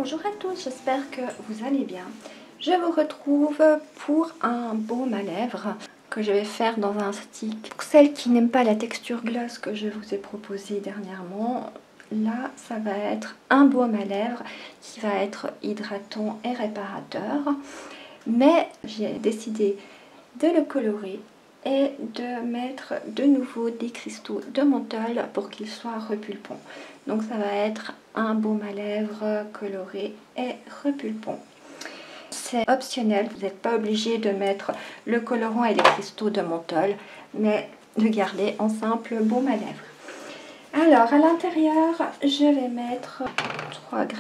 Bonjour à tous, j'espère que vous allez bien. Je vous retrouve pour un baume à lèvres que je vais faire dans un stick. Pour celles qui n'aiment pas la texture gloss que je vous ai proposé dernièrement, là ça va être un baume à lèvres qui va être hydratant et réparateur. Mais j'ai décidé de le colorer et de mettre de nouveau des cristaux de menthol pour qu'il soit repulpant. Donc ça va être un baume à lèvres coloré et repulpant. C'est optionnel, vous n'êtes pas obligé de mettre le colorant et les cristaux de menthol, mais de garder en simple baume à lèvres. Alors à l'intérieur, je vais mettre 3 g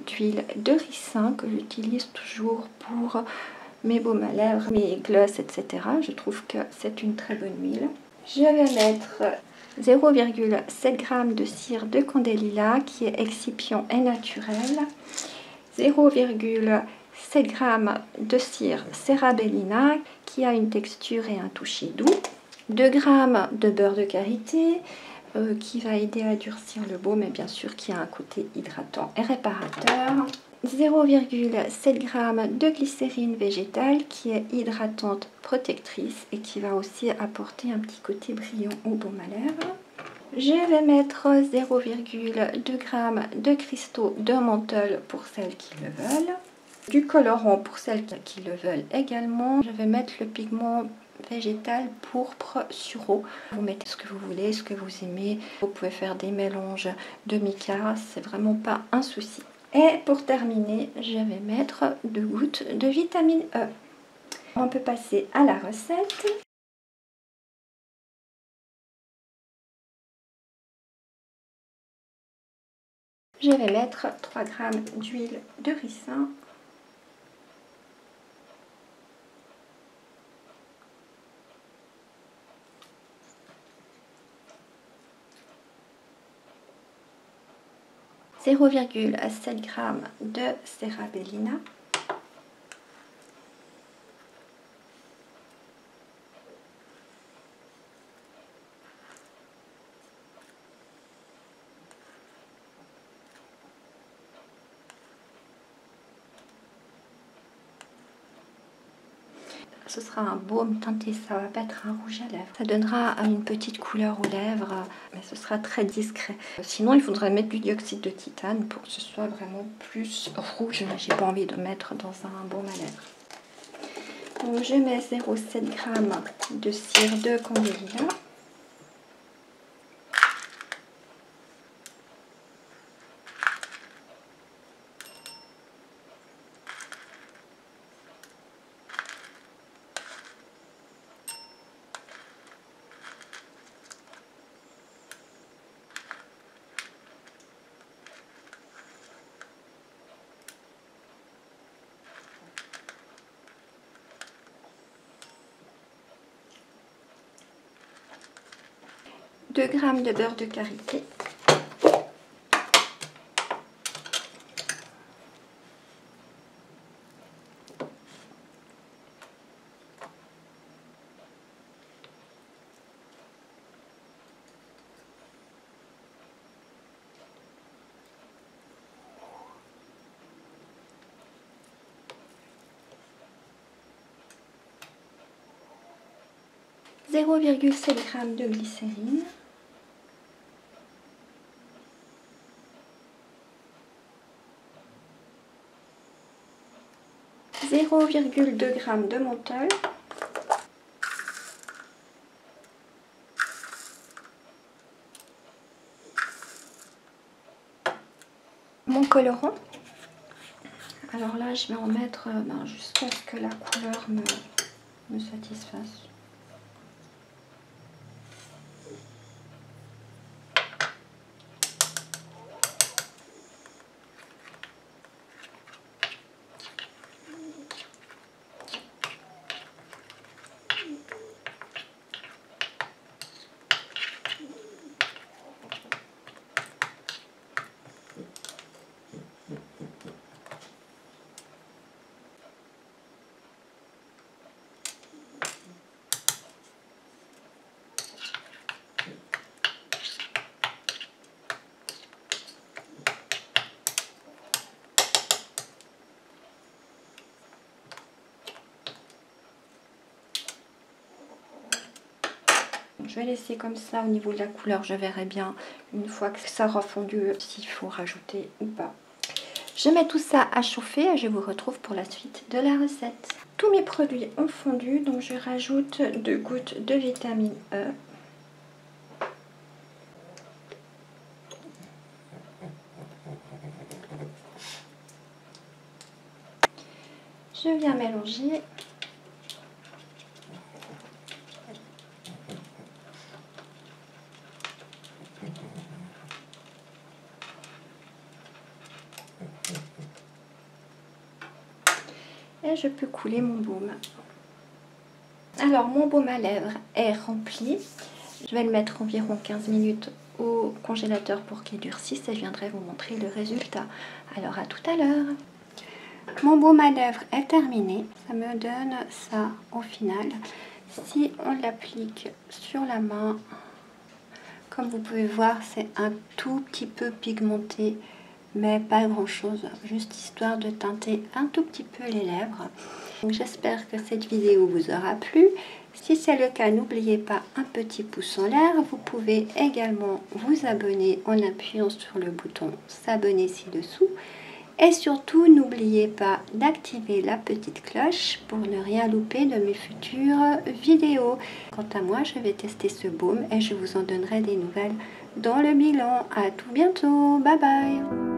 d'huile de ricin que j'utilise toujours pour mes baumes à lèvres, mes gloss, etc. Je trouve que c'est une très bonne huile. Je vais mettre 0,7 g de cire de Candelilia qui est excipiant et naturel. 0,7 g de cire Serrabellina qui a une texture et un toucher doux. 2 g de beurre de karité qui va aider à durcir le baume et bien sûr qui a un côté hydratant et réparateur. 0,7 g de glycérine végétale qui est hydratante, protectrice et qui va aussi apporter un petit côté brillant au baume à lèvres. Je vais mettre 0,2 g de cristaux de menthol pour celles qui le veulent. Du colorant pour celles qui le veulent également. Je vais mettre le pigment végétal pourpre sureau. Vous mettez ce que vous voulez, ce que vous aimez. Vous pouvez faire des mélanges de mica, c'est vraiment pas un souci. Et pour terminer, je vais mettre 2 gouttes de vitamine E. On peut passer à la recette. Je vais mettre 3 g d'huile de ricin. « 0,7 g de Serrabellina. Ce sera un baume teinté, ça va pas être un rouge à lèvres. Ça donnera une petite couleur aux lèvres, mais ce sera très discret. Sinon, il faudrait mettre du dioxyde de titane pour que ce soit vraiment plus rouge. J'ai pas envie de mettre dans un baume à lèvres. Donc, je mets 0,7 g de cire de Candelilia. « 2 g de beurre de karité. » « 0,7 g de glycérine. » 0,2 g de menthol. Mon colorant. Alors là, je vais en mettre jusqu'à ce que la couleur me satisfasse. je vais laisser comme ça. Au niveau de la couleur, je verrai bien une fois que ça aura fondu s'il faut rajouter ou pas. Je mets tout ça à chauffer et je vous retrouve pour la suite de la recette. Tous mes produits ont fondu, donc je rajoute 2 gouttes de vitamine E. Je viens mélanger. Et je peux couler mon baume. Alors mon baume à lèvres est rempli. Je vais le mettre environ 15 minutes au congélateur pour qu'il durcisse et je viendrai vous montrer le résultat. Alors à tout à l'heure. Mon baume à lèvres est terminé. Ça me donne ça au final. Si on l'applique sur la main, comme vous pouvez voir, c'est un tout petit peu pigmenté, mais pas grand chose, juste histoire de teinter un tout petit peu les lèvres. J'espère que cette vidéo vous aura plu. Si c'est le cas, n'oubliez pas un petit pouce en l'air. Vous pouvez également vous abonner en appuyant sur le bouton s'abonner ci-dessous. Et surtout, n'oubliez pas d'activer la petite cloche pour ne rien louper de mes futures vidéos. Quant à moi, je vais tester ce baume et je vous en donnerai des nouvelles dans le bilan. À tout bientôt, bye bye.